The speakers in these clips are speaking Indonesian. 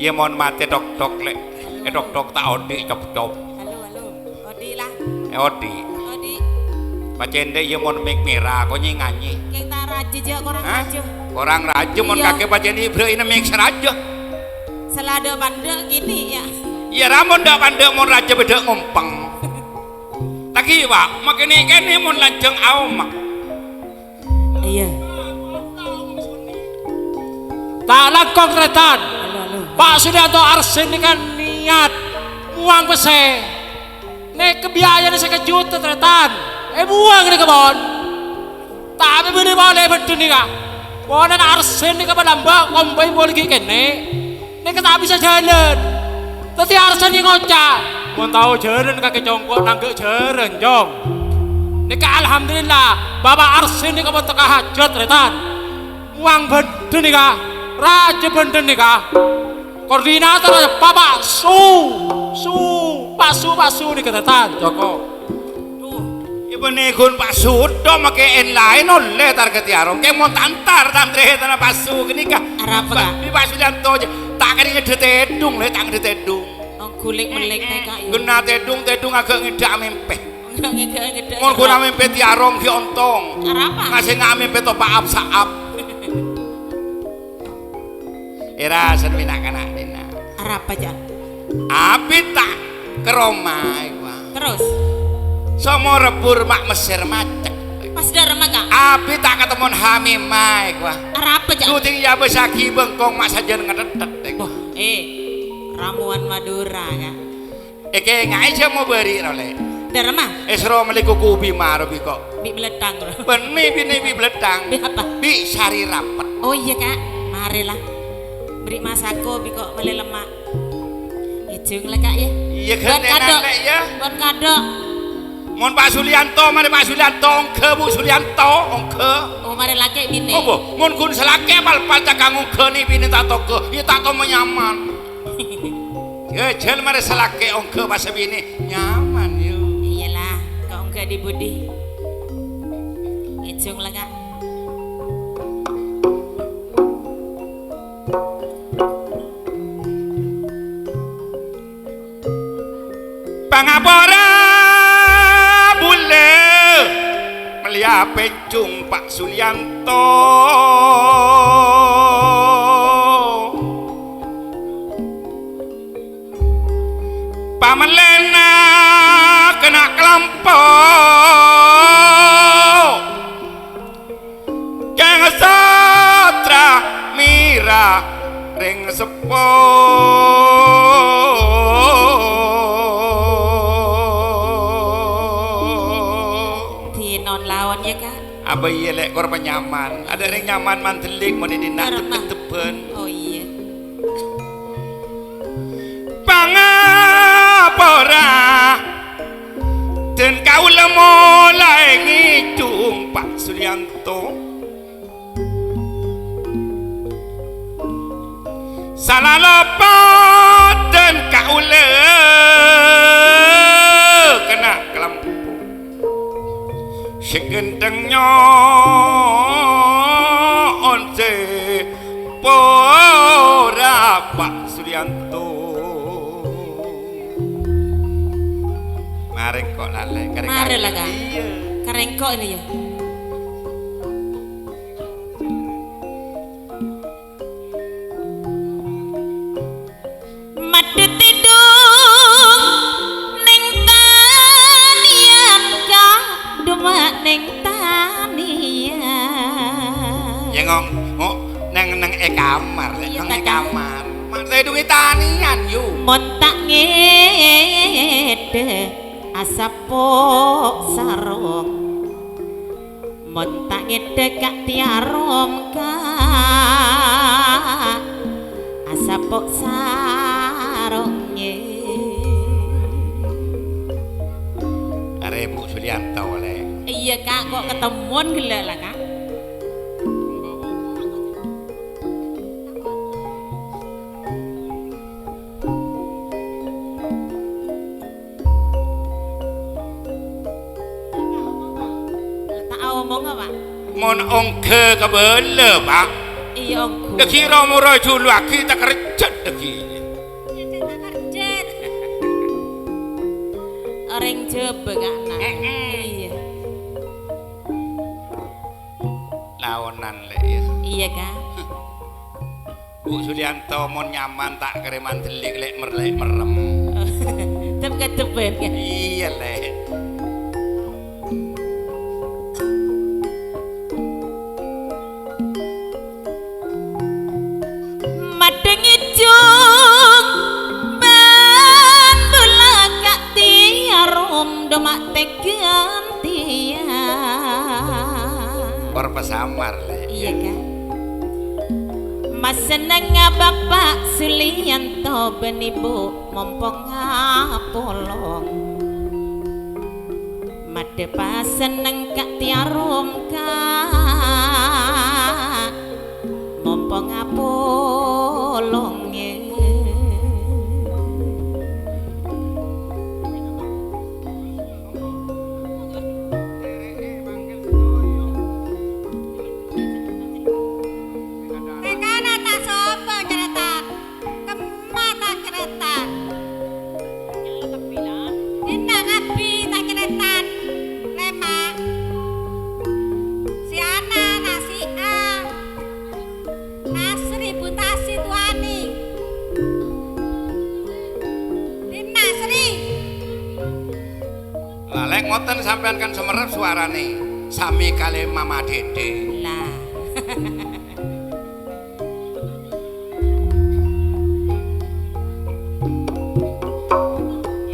Iya mon mate dok lek. Dok tak odi cop. Halo. Odi lah. Odi. Pacende iya mon mik merah kok nyanyi. Kita raja je korang raja. Orang raja mon kakek pacende ibro ini mik seraja. Selada bandek gini ya. Iya ramon dak bandek mon raja beda ngumpeng. Taki Pak, makene kene mon lanjeng aumak. Iya. Tak langkong tretan. Halo. Pak Sudianto Arsen ini kan niat uang pese. Nek kebiayaan sekejut tretan. Buang ini kebon. Tapi beli boleh betul nih kak. Bonan Arsen ini kebalamba kompai boleh kene. Nek tak bisa jalan. Tadi Arsen ini ngocak. Mau tahu jalan kakek jongkok nanggek jalan jong. Nek alhamdulillah Bapak Arsen ini kebon tengah hajat tretan. Uang betul nih kak. Raja benden nih kak. Koordinator Bapak Pak Su nih ketetan Joko. Ibu negun Pak Sudo make lain oleh target yarong. Kayak mau tantar tantre tanah Pak Su gini kah? Apa kak? Di Pak Sudianto aja. Tak kali ngedetedung le, tak ngedetedung. Kulik melek nih kak. Guna tedung agak ngedak mimpe. Ngedek. Mau guna mimpe tiarong diontong. Apa? Ngasih nggak mimpe to paap saap. Era senmina kana dina. Apa aja? Api tak keromai wah. Terus? Somo rebur mak Mesir macek. Pas darma kak? Api tak ketemu hamimai wah. Apa aja? Kuting ya besaki bengkong mak sajen ngededet. Ramuan Madura ya. Eke ngai mau beri role. Darma? Esro meliku kubi maro biko. Bi beletang loh. Ben mi beletang. Bi apa? Bi sari rapet. Oh iya kak, marilah. Beri masako bi kok boleh lemak. Ijung lah kak ya. Iya kan enak ya. Buat kado. Mon Pak Sulianto, mari Pak Sulianto, ongke Bu Sulianto, ongke. Oh mari laki bini. Oh bu, mon kun selake pal cakang ongke nih bini tato ke, iya tato menyaman. Ya jel mari selake ongke pas bini nyaman yuk. Iyalah, kau enggak di budi. Ijung lah kak. Pangapora bule melia pencung Pak Sulianto pamelena kena kelompok kang satra mira ring sepo Lawan ya kak. Apa iya lek korban nyaman? Ada yang nyaman mantelik mau didinak teben-teben. Oh iya. Pangapora dan kau mulai ngicung Pak Sulianto. Salah lepas dan kau kena kelampu. Segendengnya onse pora Pak Sulianto. Mari kok lale kareng. Mari lah kak. Iya. Kareng kok ini ya. Mati tidung ning tanian kang dumak ning tanian. Ya ngong nang kamar lek nang kamar. Mak tidungi tanian yu. Mon tak ngede asapok sarong. Mon tak ngede kak tiarom kak asapok sarongnya. Are Bu Sulianto le. Iya kak, kok ketemuan gila lah kak. Tak omong apa? Mon ongke kebele Pak. iya aku. Dekira murah julu lagi tak kerjet deki. Kerjet. Orang coba gak nak. Iya. Lawanan lek ya. Iya kan? Bu Sulianto mon nyaman tak kereman delik lek merlek merem. Tapi ketepen kan? Iya lek. Madeng ijung ban belakak tiarum domak tegan tiang. Berpesamar lek. Iya kan? Mas seneng Bapak Sulianto ben Ibu mompong ngapolong. Made pas seneng Kak Tiarum Kak mompong ngapolong. Lek ngoten sampean kan semerep suarane sami kali Mama Dede. Lah.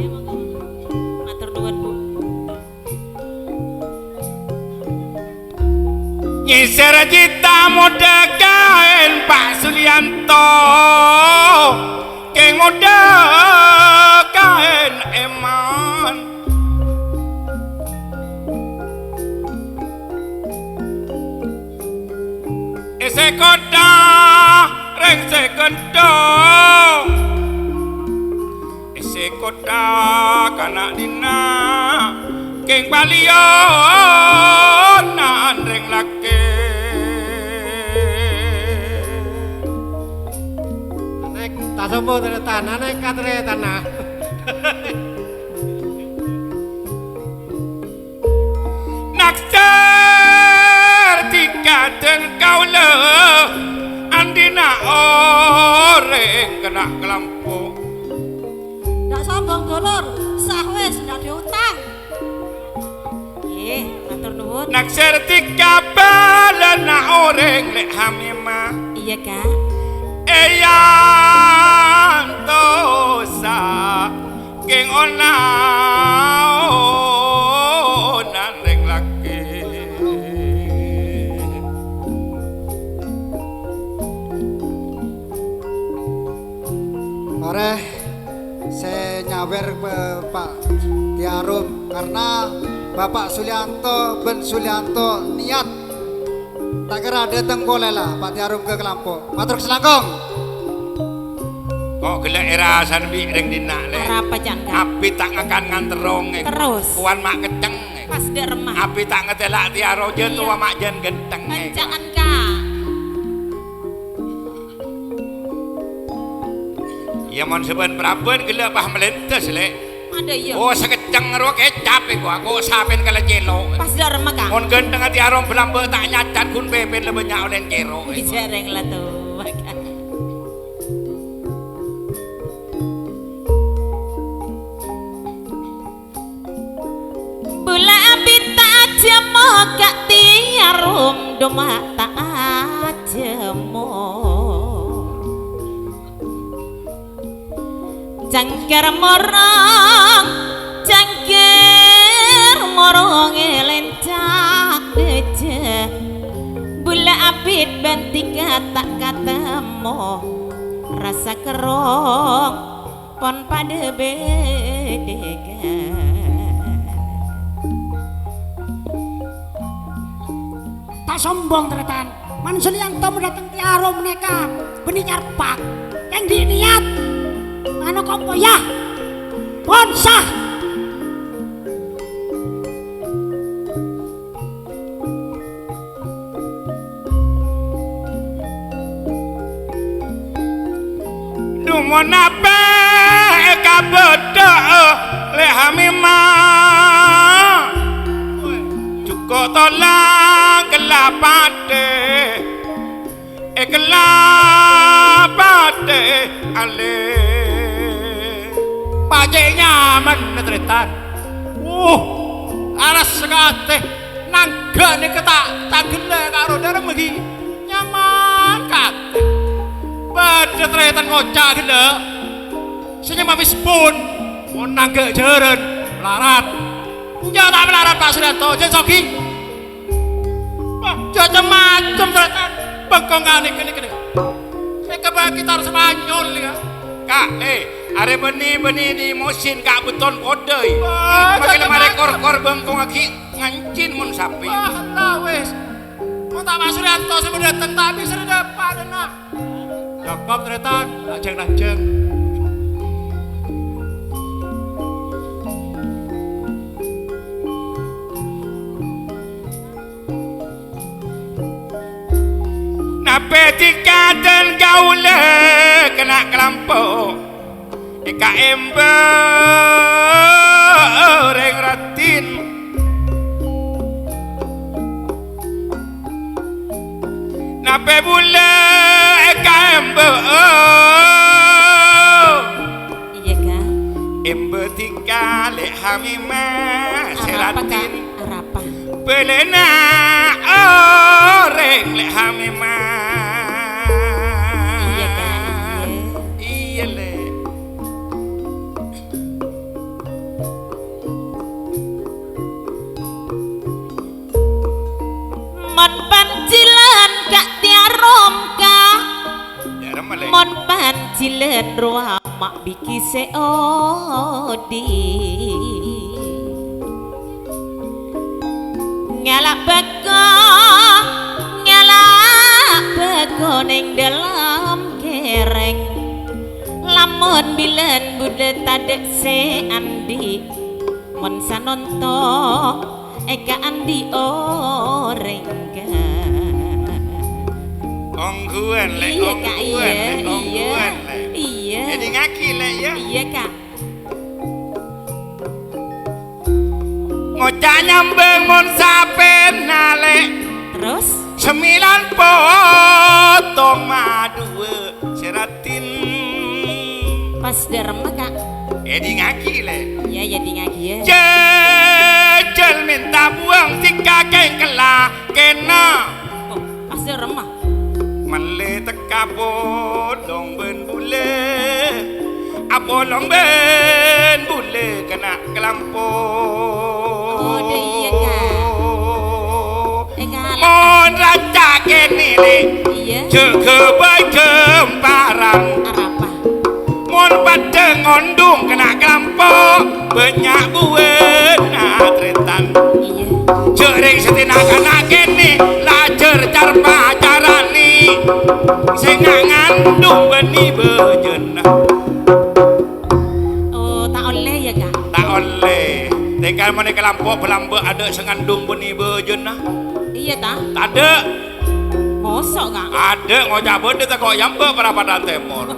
Ya monggo. Matur nuwun Bu. Nyiser cita muda kain Pak Sulianto keng muda kain eman. Sekoda reng sekendo sekoda kana dina keng balionan reng lake Nek tak sombong teretan, nek katretan nah. Kaden kau le andina oreng kena kelampu. Ndak sombong dulur, sah wis ndak diutang. Nggih, matur nuwun. Nak sertika balana oreng lek hamima. Iya, Kak. Eyang tosa geng ona onan reng laki. Ore saya nyawer Pak Tiarum karena Bapak Sulianto ben Sulianto niat tak kira datang boleh lah Pak Tiarum ke Kelampok. Matur selangkong. Kok gelek erasan bi ring dinak le. Ora apa jan, Kak? Api tak ngakan nganterong. Terus. Kuan mak keceng. Pas dek remah. Api tak ngetelak tiaro je Iya. tua mak jen genteng. Pancangan, Kak. Ya mon seben praben gelek bah melentes le. Ada iya. Oh sekeceng ro kecap gua. Kok sapen kala celo. Pas dek remah, Kak. Mon genteng tiaro belambe tak nyacat kun beben lebenyak olen cero. Bijareng lah tuh. Kak. Bula api tak jemo Kak Tiarum doma tak jemo. Cangker morong ngelencak deje. Bula apit bantika tak katemu rasa kerong pon pada bedegan. Tak sombong teretan Man Sulianto mendatang Tiarum mereka benih nyarpak yang diniat anu kompo ya bonsah monape kabedo le hamima cukup tolong kelapate kelapate ale Pajek nyaman tretan. Aras sekate nanggane ketak tagele karo darem iki. Nyaman kate. Padha tretan ngocak gele. Senyum wis pun nangge jeren melarat. Ya tak melarat Pak Suranto, jen sogi. Macam-macam tretan. Bengkongane kene-kene. Saya kebak gitar Spanyol ya. Kak, are benih-benih di musim kak beton kodoi. Pakai lemah rekor-kor bengkong lagi ngancin mun sapi. Lah wis. Mau tak Mas Suryanto sebenarnya tapi sereda padana. Cakep tretan, lajeng-lajeng. Nape tika dan gaule kena kelampau. Eka ember reng ratin nape bule eka ember Iya kak. ember tika le hamima seratin Arapa. belena reng le hamima Iya kak. iya le Mon pancilan kak tiarom kak. Daram male Mon pancilan ruang mak biki seodi. Ngelak beko neng dalam kereng. Lamun bilen bude tadek se andi. Mon sanonto eka andi oreng. ongguan le Iya kak, ongguan le iya, ongguan le iya, jadi ngaki le ya iya kak. ngocak nyambeng mon sapen nale Terus, 9 potong madu seratin pas derem kak, jadi ngaki le iya jadi ngagi ya. jejel minta buang tika keng kela kena Oh, pas derem mah. male teka bolong ben bule abolong ben bule kena kelampo Oh, deh, iya, Kak. Kak, mon raja kene le iya. jege baik kemparan Arapa? mon pada ngondung kena kelampo banyak buen atretan Iya. jering setina kana kene lajer car pacarani sing ngandung benih bejen Oh, tak oleh ya kak. tak oleh tinggal mana kelampo belamba ada sing ngandung benih bejen Iya tak. tak ada Mosok kak. ada ngocak bende tak kok yambe perapadan temur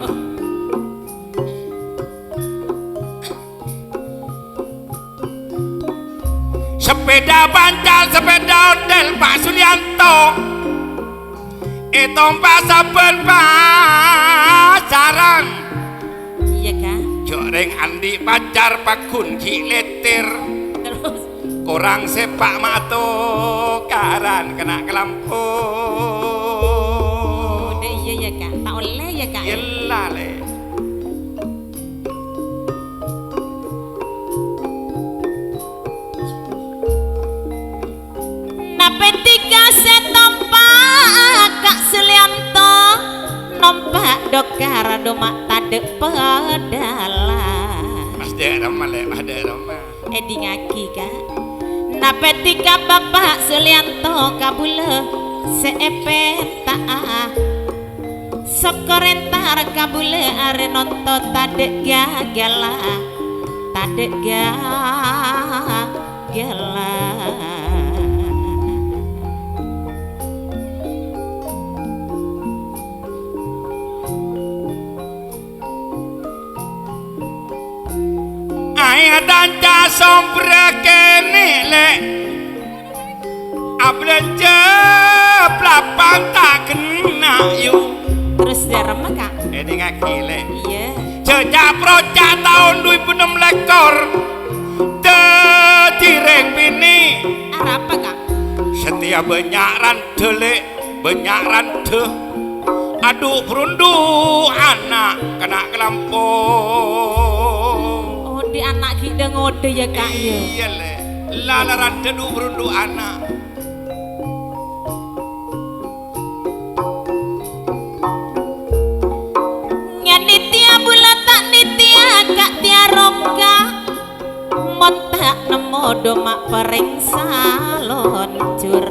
sepeda pancal sepeda ondel Pak Sulianto tompak saben pacaran Iya kak. joreng andi pacar pakun kiletir Terus, kurang sepak mato karan kena kelampu udah iya ya kak. Tak oleh ya kak. yelah le Nape tiga setompak kak Sulianto nompak dokar domak tadek pedalan. mas derama le mas derama Edi ngaki kak. Nape tiga bapak Sulianto kabule seepen taah. Sokorentar kabule are nonto tadek gagala. Tadek gagala. tanca sombra kene lek ablenje plapang tak kena yuk Terus derem Kak. ini ngaki lek Iya. jejak proca tahun 2016 direng bini Arep apa Kak? setia benyaran delek benyaran de aduh berundu anak kena kelampung Oh di anak kita ngode ya Kak ya. iya le lalaran dedu berundu anak Nitia bulat tak nitia Kak tiarom Kak. Montak nemo domak pering salon cur.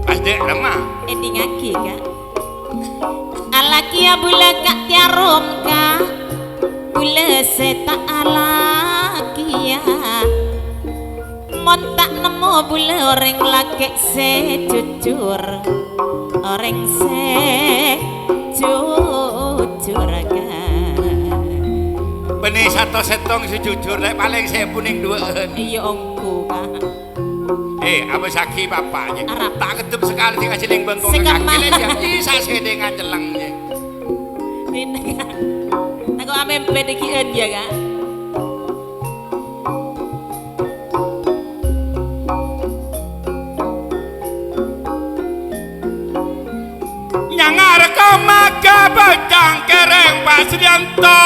pas dek lemah Edi ngaki Kak. Alakia bula Kak tiarom Kak. Bula seta alakia. Montak nemo bula orang laki se jujur. Orang se jujur Kak. benih satu setong sejujur lek paling saya puning duaan Iya ongku Kak. apa saki bapaknya Arab. tak ketep sekali tinggal ciling bengkong Sekam kaki le mahal. dia bisa sedengan celangnya Ini Kak. Aku ame pedekian ya Kak. nyangar kau maka bacang kereng Pak Sudianto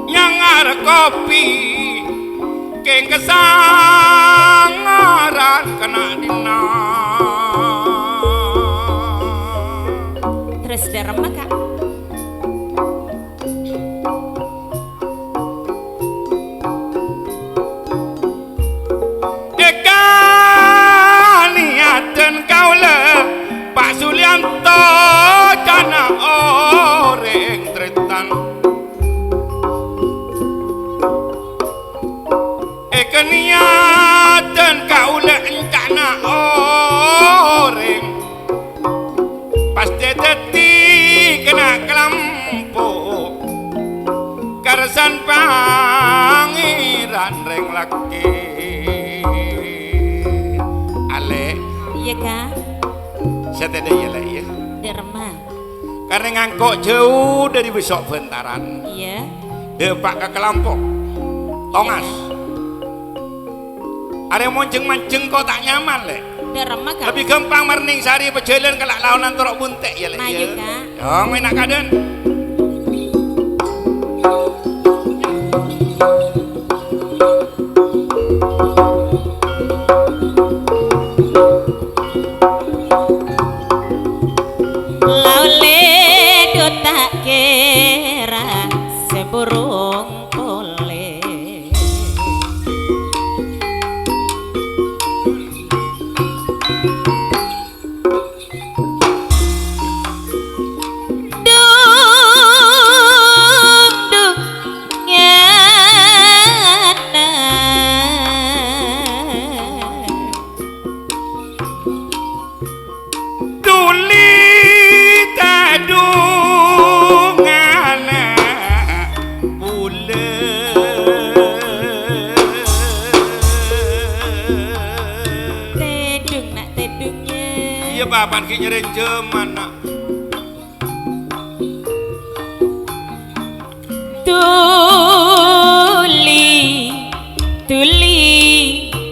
nyangar kopi keng kesangaran kena dina Terus derem Kak. eka niatan kau le Pak Sulianto jana orang tretan eka niatan kau le jana orang pasti teti kena kelampuk karsan pangeran reng laki ale Iya Kak. setede ya lah ya Derma. karena ngangkok jauh dari besok bentaran Iya. depak ke kelampuk tongas are monceng-manceng kok tak nyaman le Derma Kak. lebih gampang merning sari pejalan kelak lawanan torok buntek ya le Maju Kak. dong enak kaden Laule do tak kira seburung pole. Dung dung ngana. Tuli tadungana bulan Tedung nak tedungnya. iya bapak ki nyeren jeman nak Tuli tuli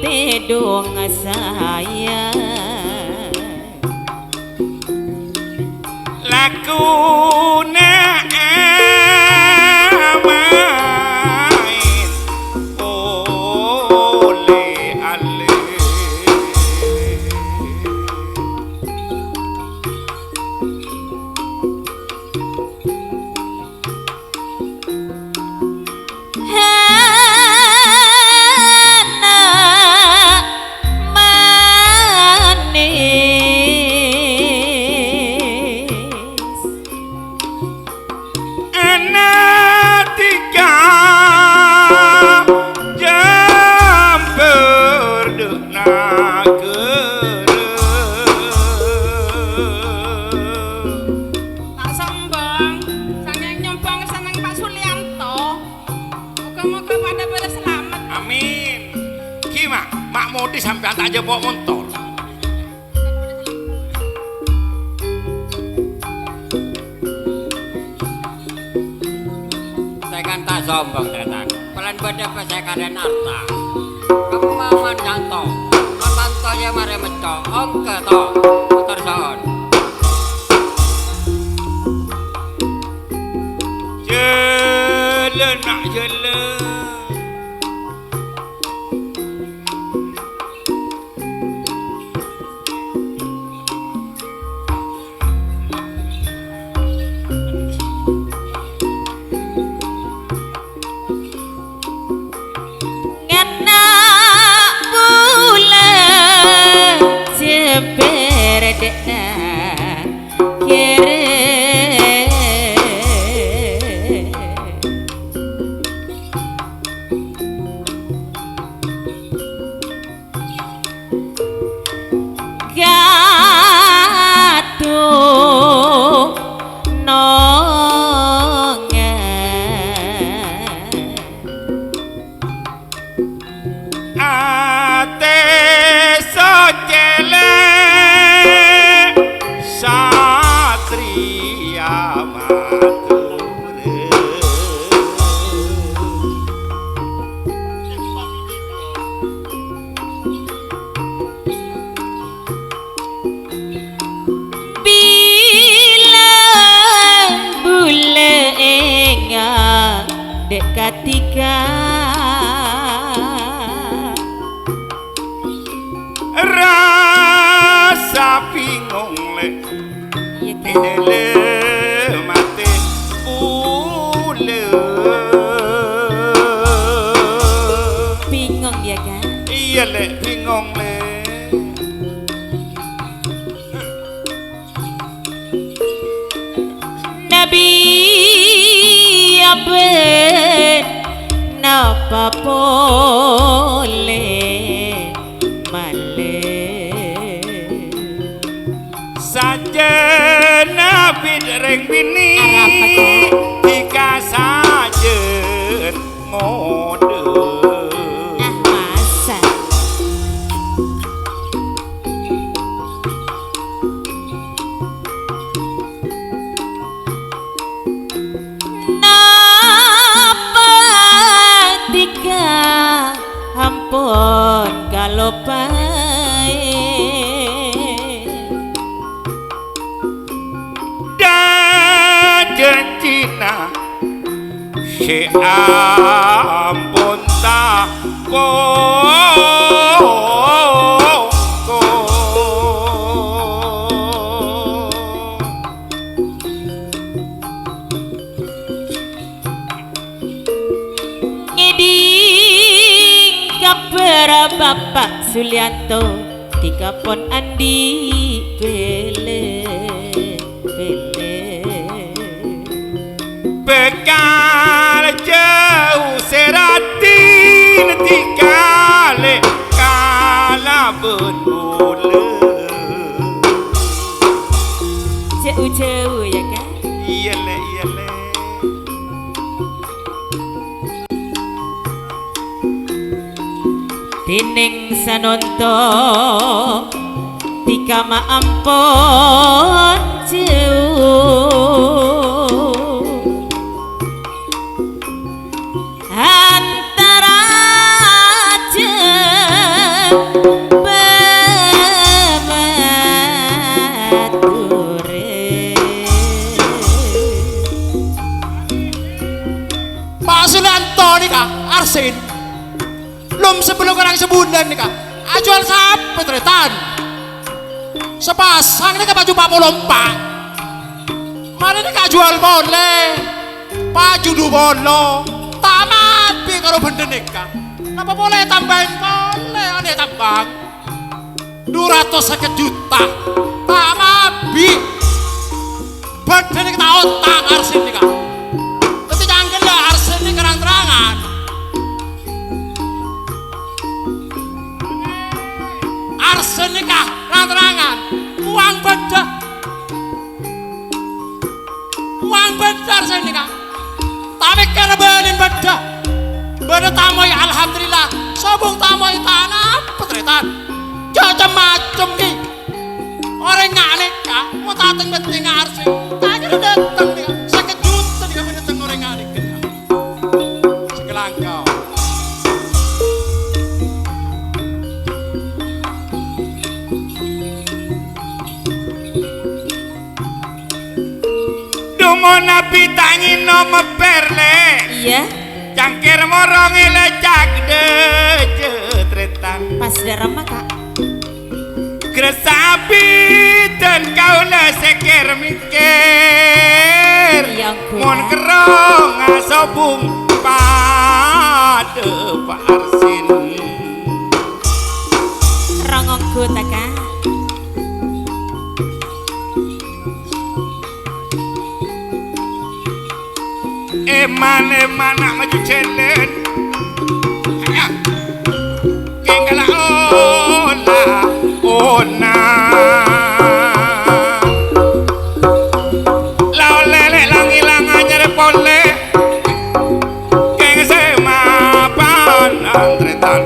tedung saya. lakuna amain oleh ale Hana manis ngemudi sampean tak jebok motor. Saya kan tak sombong Tretan. Pelan pada pesekaran harta. Kamu maman janto. Mantonya mare meco. Ongke to. Putar sohon. Jele nak jele. ngena bulan jeberdekna kere gaduh nonga Ate sojele satria mature. bila bule enga dekatika Rasa bingung le ya kan dele mate ule. bingung ya kan Iya le bingung le. Nabi aben napa boleh male Sajena bidreng bini Apa, Kak? Jika sajen ngode. ah masa napa tika ampun kalau Dan janjina si ampun tak ngeding kapera Bapak Sulianto di kapon Andi pele bekal jauh seratin tikale kala benbule. jauh-jauh ya kan Iya le. Dening sanonto tika maampun jauh antara jembature Pak Sulianto nih kak, Arsin. Belum sebelum orang sebulan nih kak. Ajual sampai Tretan. Sepasang nih kak baju Pak Polompak. Mana nih kak jual boleh. Baju du bolo. Tamat pi kalau benda nih kak. Kenapa boleh tambahin boleh aneh tambang. 200 juta. Tamat bi. Benda nih kita otak Arsin nih kak. Tapi jangan lah Arsin nih kerang-terangan. Arsenika terang-terangan uang beda arsenika tapi karena benin beda tamoy alhamdulillah sobong tamoy tanah tretan. Macam-macam ki. Orang ngane ka, mau tateng penting arsi. Tanya udah datang dia. Sekejut tadi kami datang orang ngane ka. Sekelangkau. Dumo nabi tangi no meperle. Iya, Cangkir morong lecak de jetretan. pas darama kak. Gresapi dan kau sekir mikir. Iya, gue. Mon kerong asobung pada Pak Arsin. Rongongku tak kak. Eman nak maju celen. Ayo. Kenggala ola ona. Lau lele lang ilang anyar pole. Keng semapan antretan.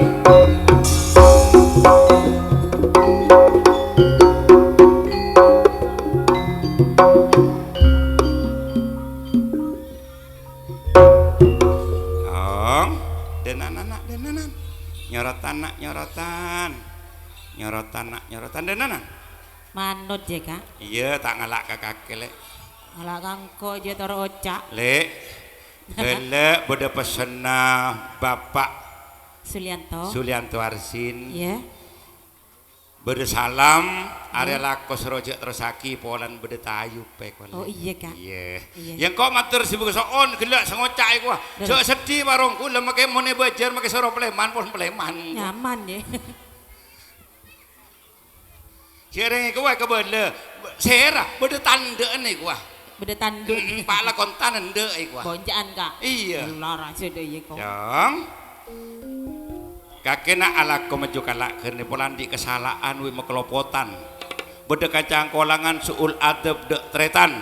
Denanan nyorotan denanan Manut je kak. iya tak ngalak ke kaki lek Malah kangko je toro ocak. lek gelek beda pesena Bapak Sulianto Arsin Iya. beda salam area lakos rojek tersaki polan beda tayu pek Oh iya kak. iya Iya. yang kau matur sibuk soon gelek sengocak iku so sedih warungku lemake mone bajar make soro pleman pon pleman Nyaman ya. Sering iku wae kebele sera beda tandaan iku wah Beda tanduk. Pak lakon tanen ndek iku wah Bonjaan kak. iya Lara sudah iya kok. Jong kakena ala ko maju kalak kene polan di kesalahan wi mekelopotan beda kacang kolangan suul adab dek tretan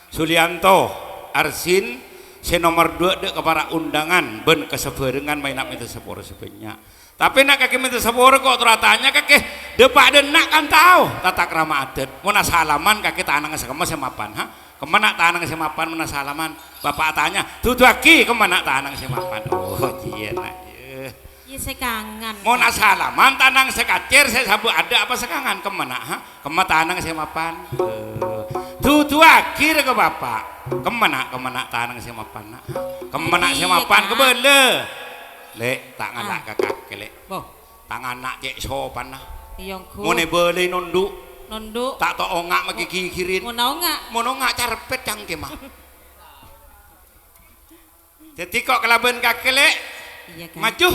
Sulianto Arsin si nomor 2 dek kepara undangan ben keseberengan mainak minta seporo sebanyak tapi nak kaki minta seporo kok teratanya kaki depak denak kan tahu tata krama adat mana salaman kaki tanang sekema semapan ha kemana tanang semapan mana salaman bapak tanya tutuaki kemana tanang semapan oh iya nak Iya saya kangen. mau nasalaman tanang sekacir saya sabu ada apa sekangan kemana ha kemana tanang semapan tutu akhir ke bapak kemana tanang semapan kemana semapan ke bele lek tak ngalak ke kaki lek Boh. tangan nak cek sopan nah Iyongku. mau ne bele nunduk Nunduk. tak to ongak maki kikirin Mau nau nggak? mau nongak carpet cangke mah jadi kok kelaban kaki lek Iya kak. maju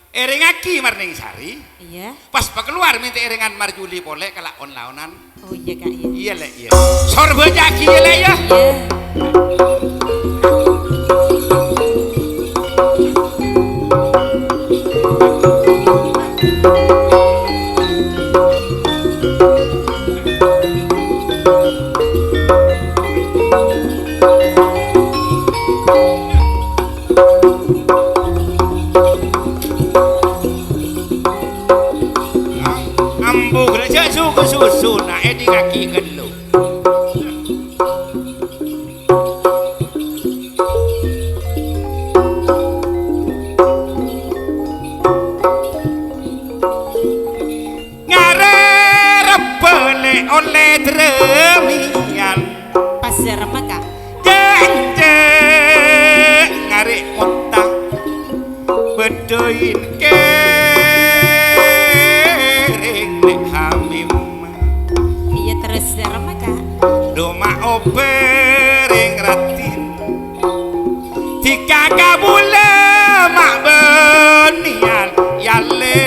erengaki marning sari Iya. pas keluar minta erengan marjuli pole kalak on-launan Oh iya kak iya. iya lek iya sorba jaki ya lek ya Iya. ambu gereja susu nah di kaki gelu ngarepele oleh dremian Pasir mah kak. janje ngarik utang bedoin kering nek hamim Iya terus mah kak. doma opereng ratin tika kabule mak benian yale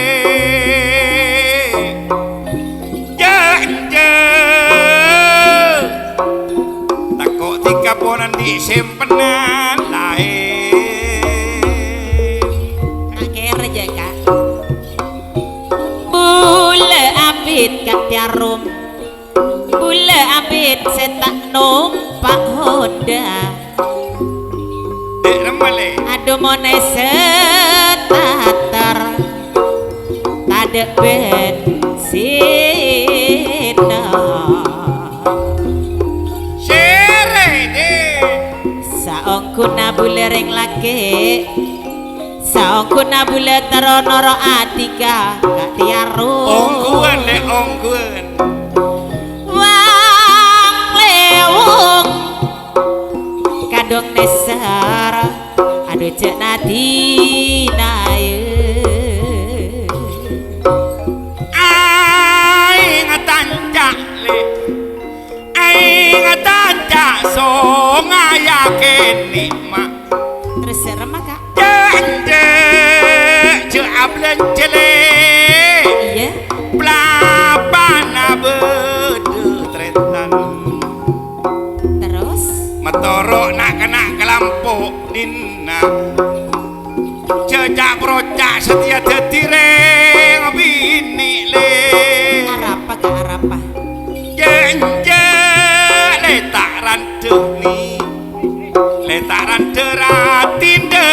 janje takok tika ponan di simpenan lain Akhir aja kak. Bule abid kat tiarum. Bule abid setak numpak Honda. dek remale Aduh mone setater. adek bensin Sere de saongku nabulereng laki saongku nabule teronoro atika gak tiaru ongguan le ongguan wang lewung kadung neser aduh cek nadina aing tancak le aing tancak so ngayakin nikmat terus serem kak janje ceablen cele iya pelapana bede tretan terus metoro nak kena kelampuk dina jejak procak setia detireng bini le arapa kak arapa jenje letaran deni letaran deratinde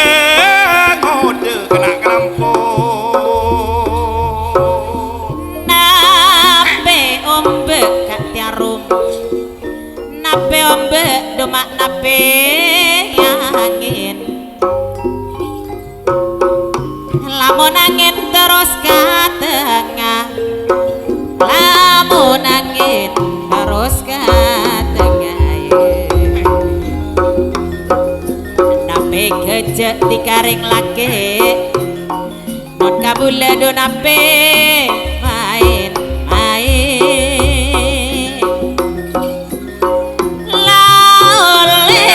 ngode kena kelampuk nape ombe kak tiarum nape ombe domak nape angin lamun angin terus ke tengah lamun angin terus ke tengah nape kejek dikaring laki non kabule do nape main main laole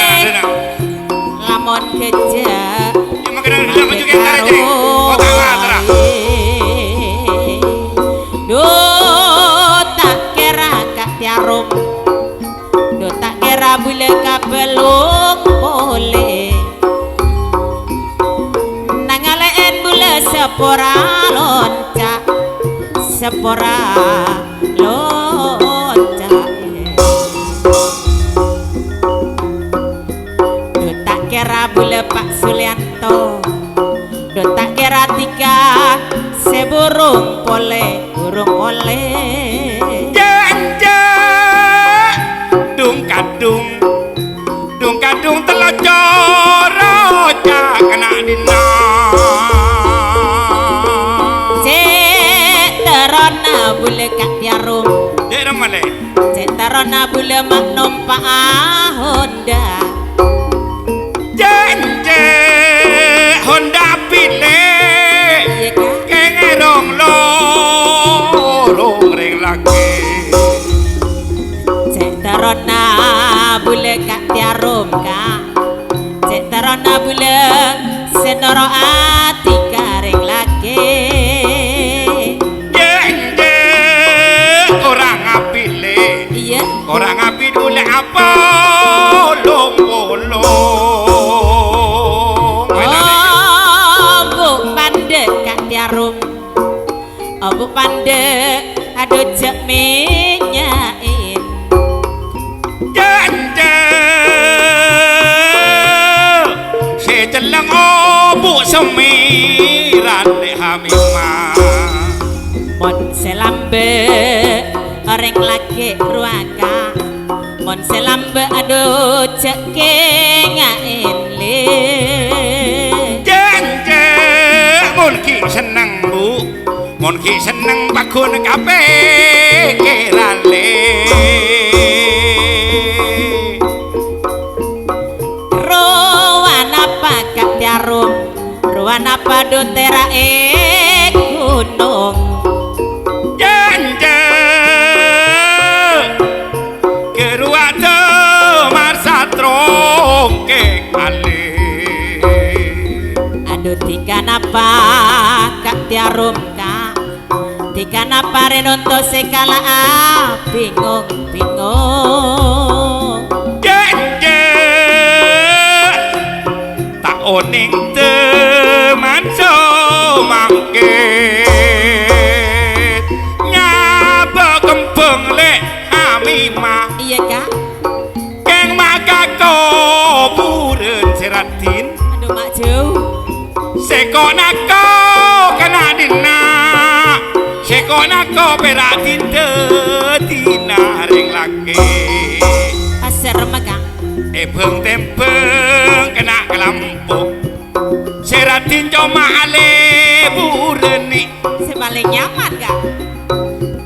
lamun kejek do tak kira kak tiarum do tak kira bule kabelung boleh nangaleen bule sepora loncak sepora loncak do tak kira bule Pak Sulianto do tak kira tiga seburung pole burung oleh janje dung kadung telocoro cak kena dina cek terona bule kak tiarum dek ramale cek terona bule mak numpak Honda janje Honda pile iya kak kengerong lorong ring lagi cek terona bule kak tiarum kak cek terona bule senoro ati karing lagi janje orang apile iya orang api dulu apa bolong bu pande kak tiarum bu pande aduh cek minyain janje sejelang obu semiran dek hamimah mon selambe orang laki ruaka mon selambe aduh cek kengain le janje mun ki seneng bu mun ki seneng bakun kape kerale ruan apa kak tiarum ruan apa do terae gunung janje keruado marsatrong ke kale aduh tika napa kak tiarum kak tika napa renonto sekala bingung bingung janje tak oning teman so mangke nyaba kembang le hamimah iya kak keng makako buren seratin aduh mak jauh seko nako kena dina sekona ko perak tinta tina ring laki Pasar Mega Ebeng tempeng kena kelampuk Seratin coma ale bureni Sebalik nyaman gak?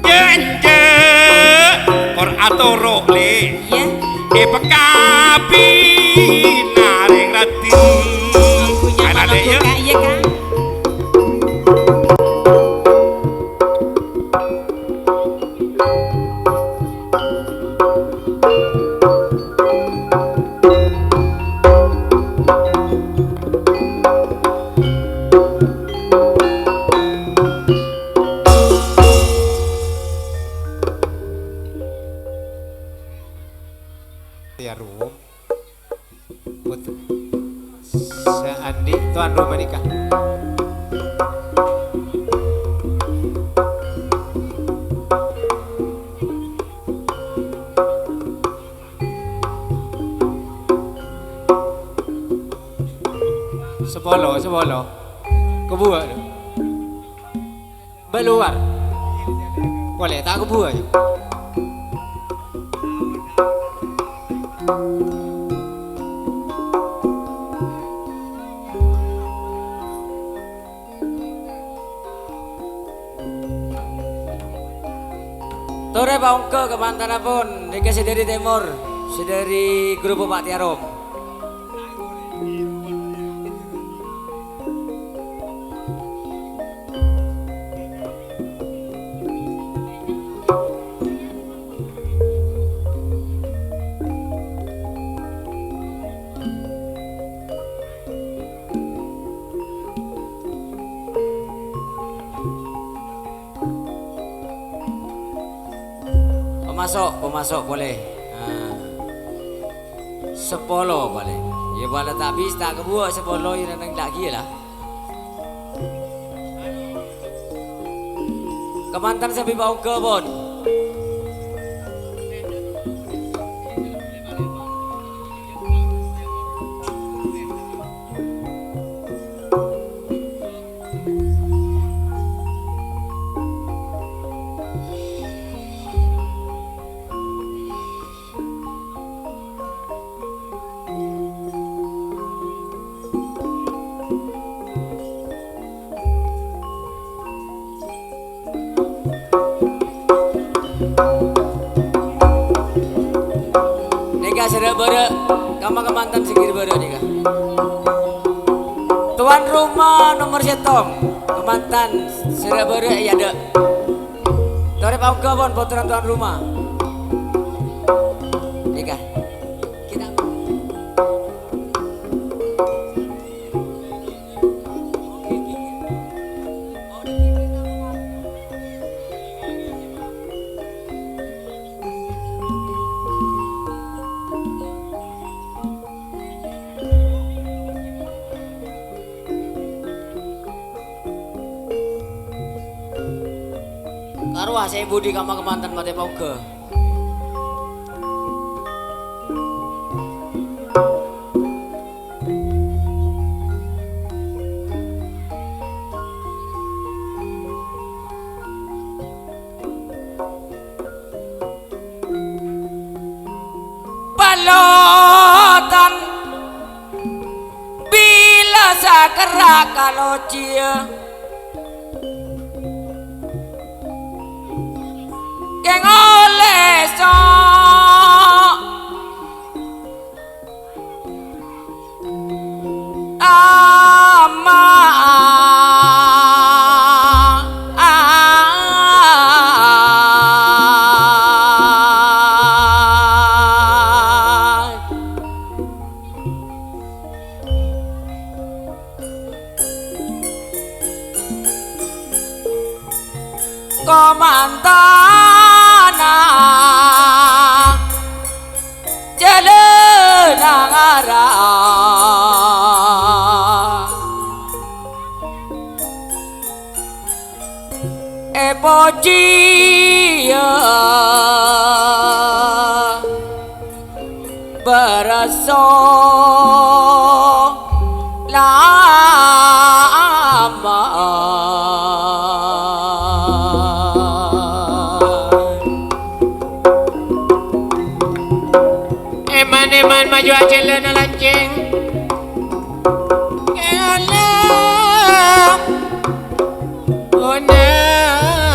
Jenje Kor atoro le Iya Pekapi naring ratin Aku nyaman Ada aku ya? kak iya kak Tiarum Seandi tuan rumah nikah Sepolo kebuah tu Beluar boleh tak kebuah je Tore Bangke Kemantan pun Nika Sedari Timur Sedari grup Pak Tiarom Pemasok boleh. Sepolo boleh. Ya bala tak habis tak kebuat sepolo yang nang lagi lah. Kemantan sabi bau ke bon. Sedek bere, kama Kemantan sikir bere nika. Tuan rumah nomor setong, Kemantan sedek bere ya dek. Tore pau kebon putra tuan rumah. Nika. Kita Karuah saya budi kama Kemantan mate pauke. Palotan bila sakera kalau cia yang oleh sok ama Komantana jalan arah epojia beraso lama Ane man maju aja lena lancing. Kealam onan.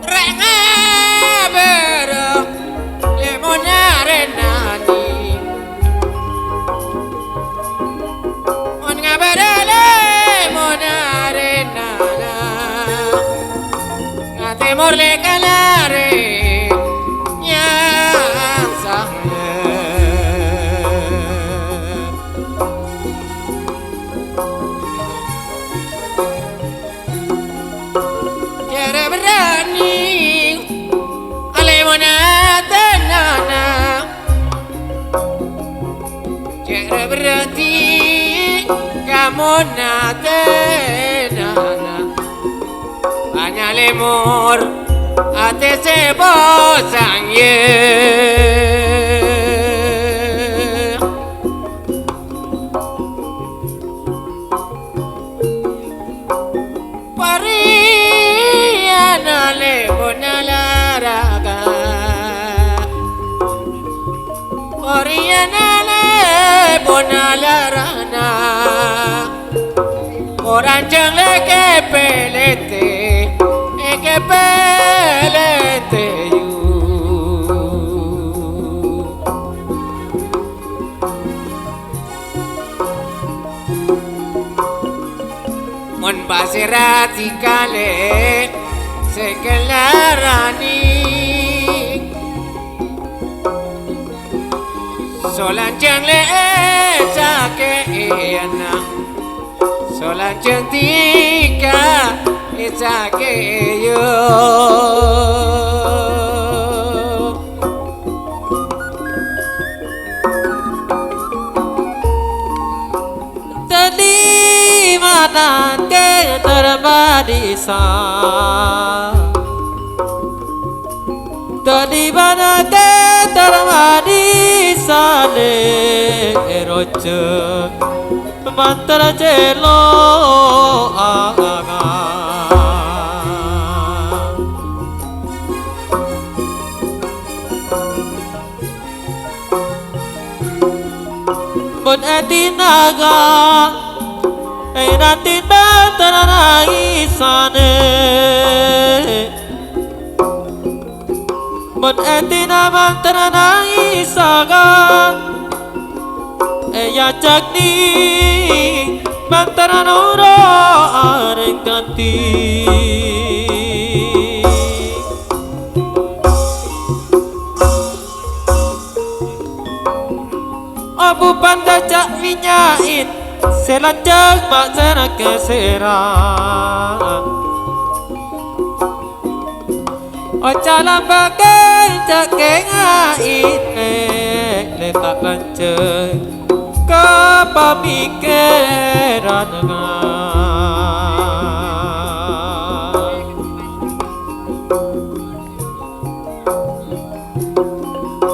Renga bero lemonare nani. On ngabere lemonare nana. Ngate morle kalare nyansa. Jere berani alemonate nana. Jere berarti kamu nate nana. Hanya lemur ate sebosang ye. Pariana lebona laraga. Pariana lebona larana. Orang jangan ke pelete, ke pelete you. Mon pasirati kale sekelarani. Solan jangan sake enak. Solan cantika itake yo. Tadi mana ke termadisa. Tadi mana ke termadisa le eroce. Mantara jelo aga. Bon etinaga enatina tanai sane. Bon etina mantanai saga. Ya cakni mantaran orang ganti. Abu panda cak minyain selacak mak sana keseran. Ocalan bagai cak kengain letak lanceng. Pemikiran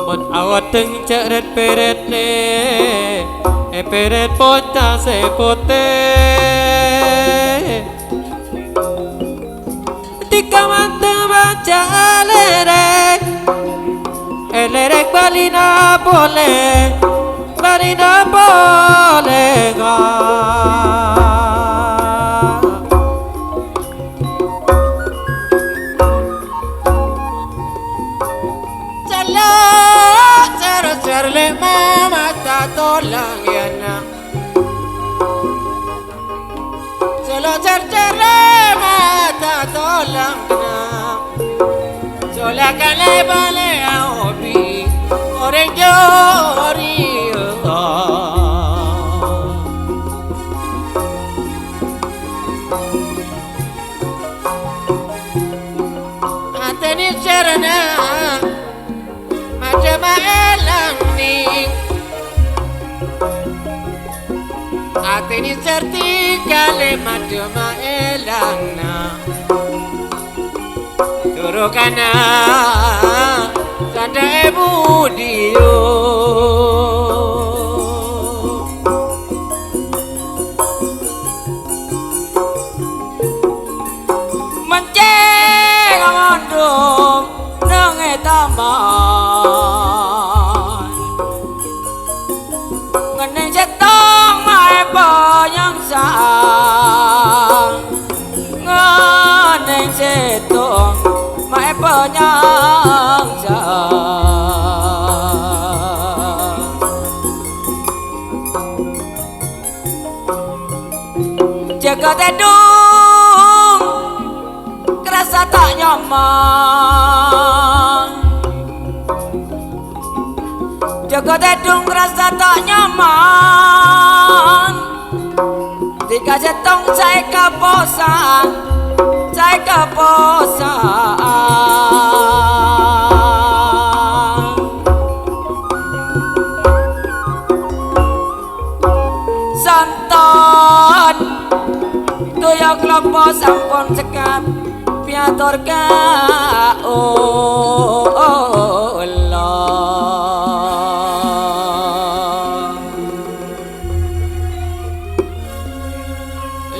Mon awat teng ceret peret ne peret pota se pote tika mante baca lerek balina boleh Marina bolega Cala cerle mama ta tolang yana Cala cerle mata tolang na Sola kale bale aobi Orang jori Ateni cerna macam elang ni Ateni certi kale macam elang na Turukana Sada ibu dio main setong mae penyangsa jaga tedung kerasa tak nyaman jaga tedung kerasa tak nyaman tiga setong saya keposan saya keposan santan tuyok lopo sampun sekap piatur ka Allah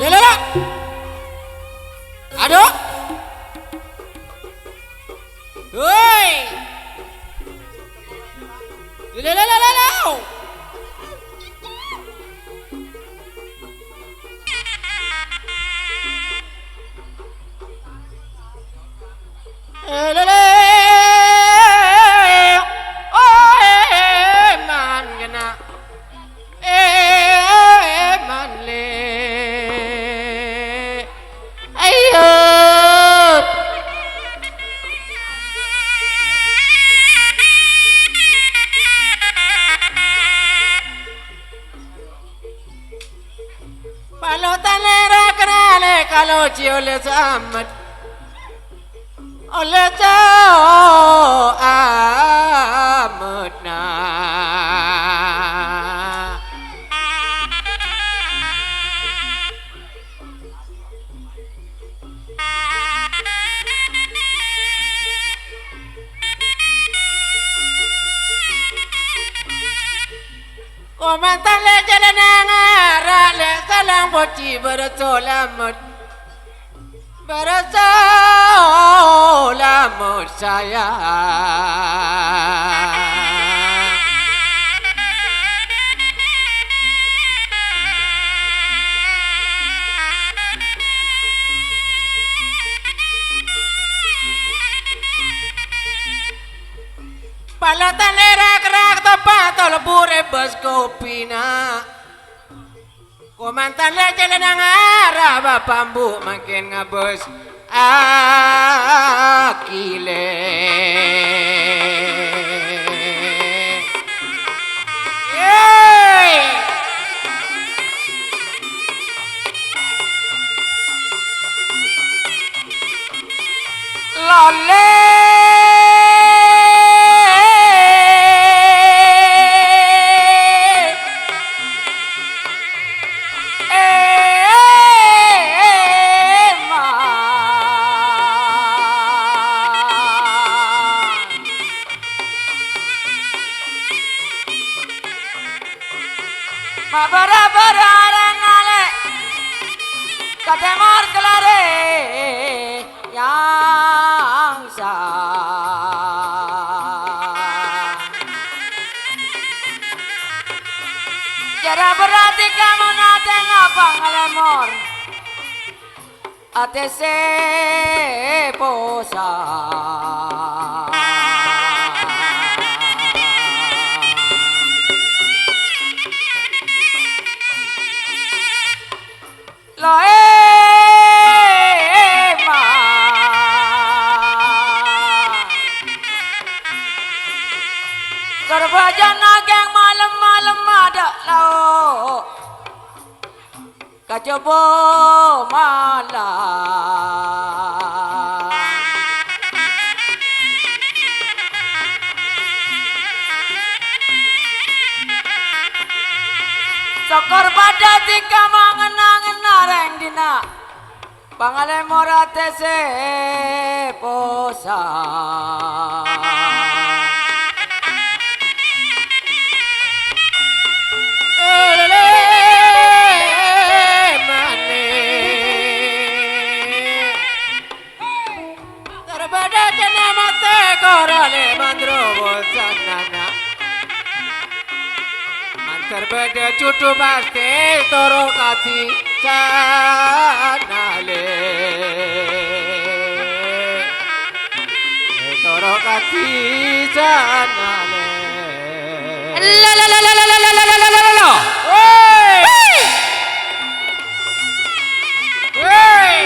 Lelala. Aduh. Woi. Lelala. Lelala. Oh, man gana. Man le. Ayo. Palutan lera kenale kalau ciole samat. Oleh jauh amat nah. Komandan le jalan ngara le salang boci bersolamat bersolamat saya Palatan lerak-rak tepat bure bus kopi na Komandan le jalan arah bapambu makin ngabus akile Yeay Lole Katemor kelare yang sah Jara berarti kamu ngaten apa ngalemor ATC posa Loe Kerbajan nageng malam-malam ada lau Kacobo malam Sokor pada tika mangena-ngena reng dina Pangale morate se posa Terbada jana mate korale mandro bosanana Terbada cutu pasti toro kati canale sana le. La la la la la la la la la la la. Hey! Hey!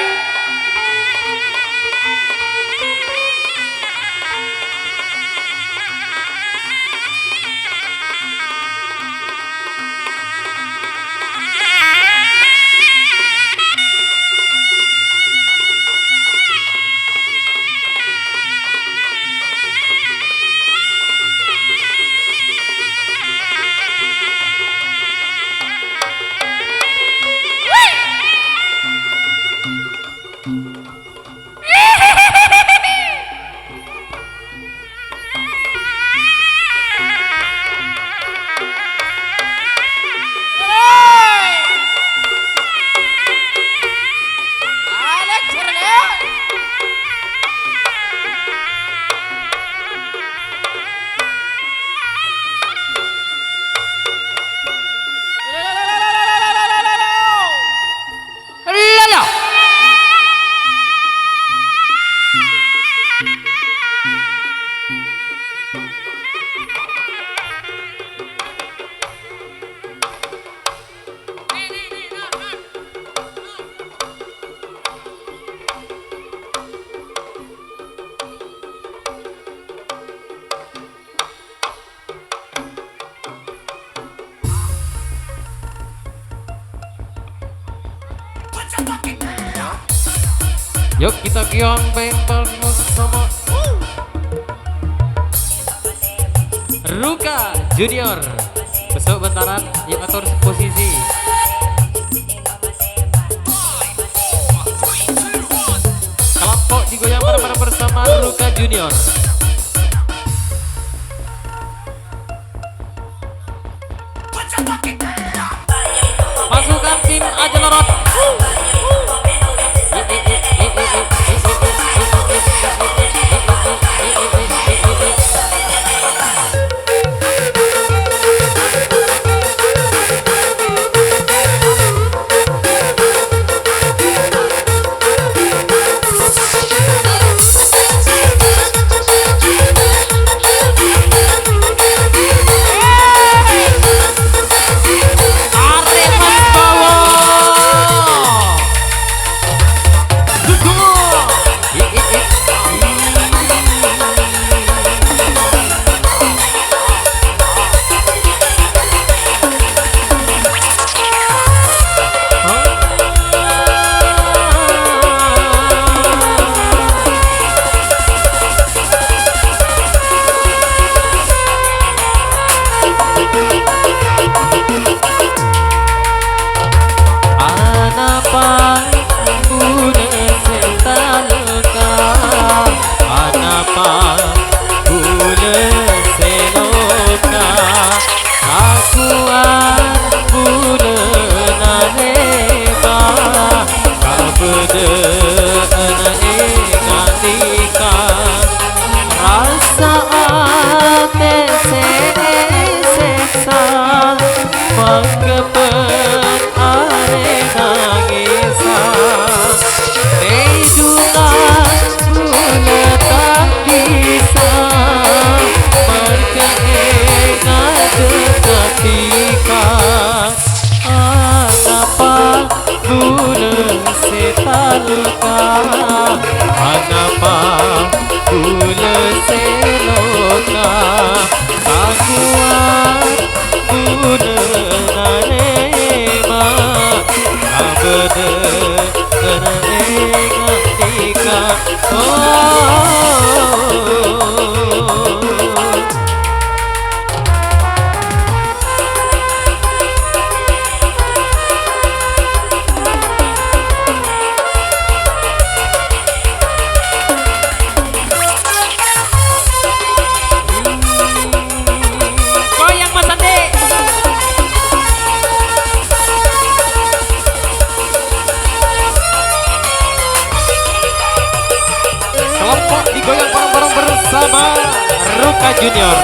Yuk kita kion pengen sama Ruka Junior. Besok bentaran yang atur posisi. Kelompok digoyang bareng-bareng bersama Ruka Junior. Pasukan tim Ajelorot. Ruka Junior.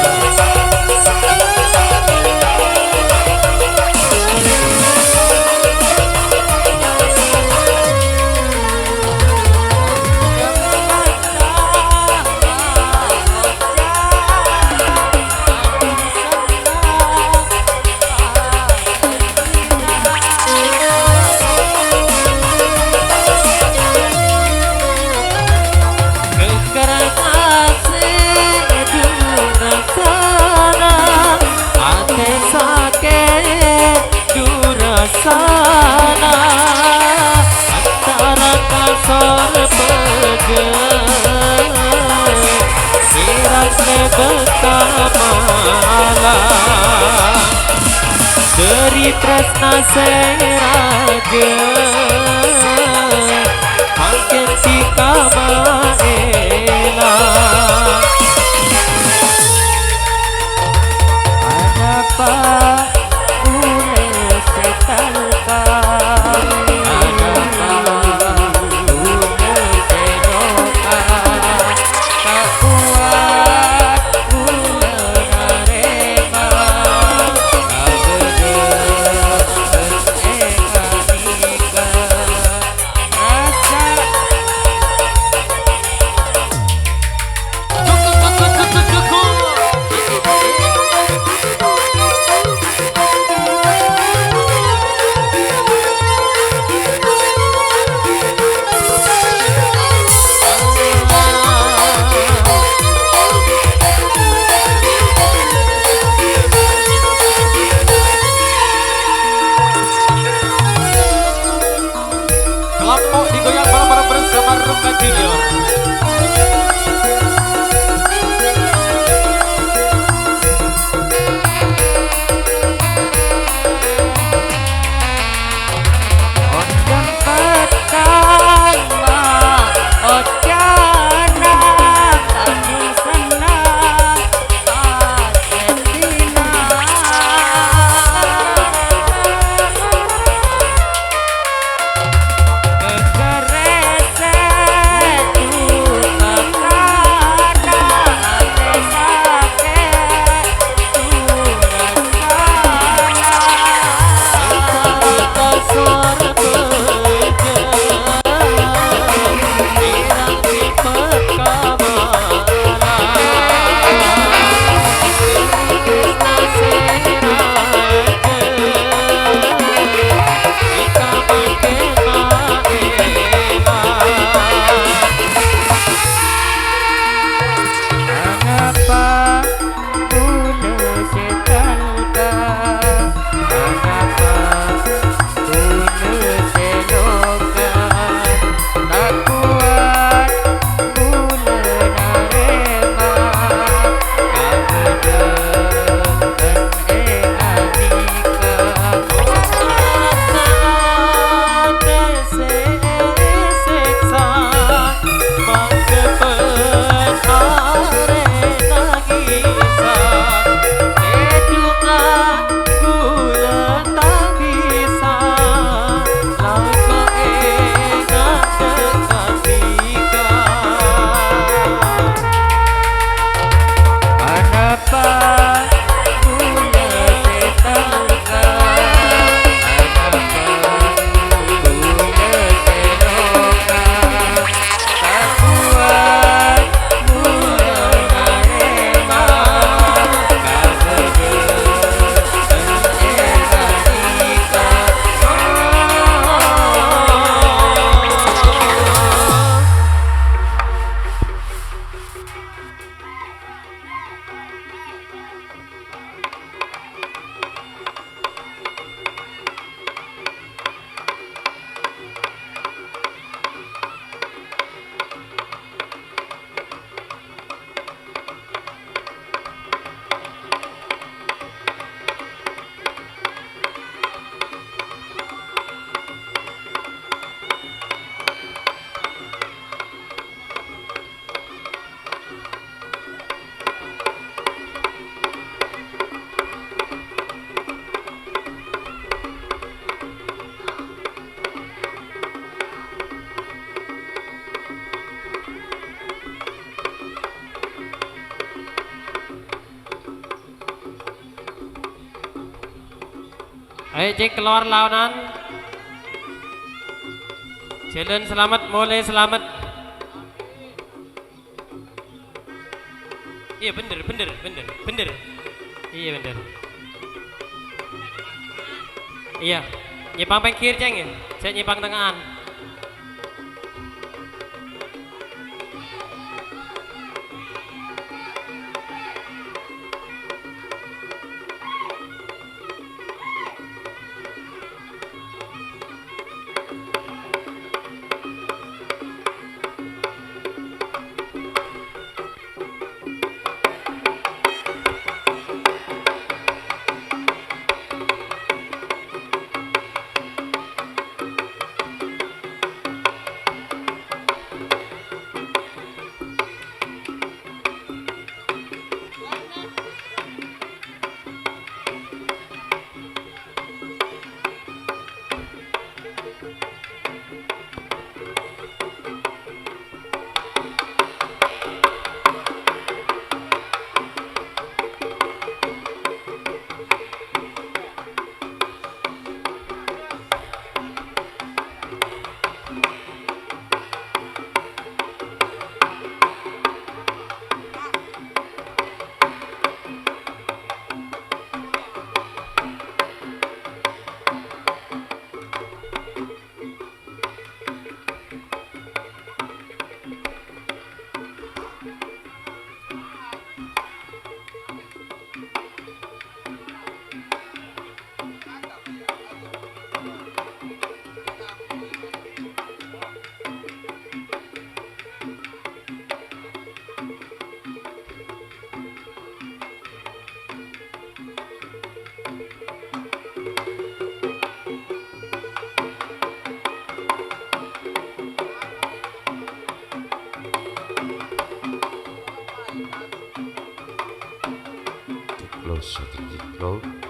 Kirasne bekamala Dari tresna seraja Makin tika maela Adapa ule setalka Kelompok digoyang bareng-bareng bersama Ruka Junior. Ayo cek keluar lawanan. Jalan selamat, mulai selamat. Iya bener. Iya bener. Iya, nyipang pengkir ceng ya. Saya nyipang tengahan. syaitonir rajim.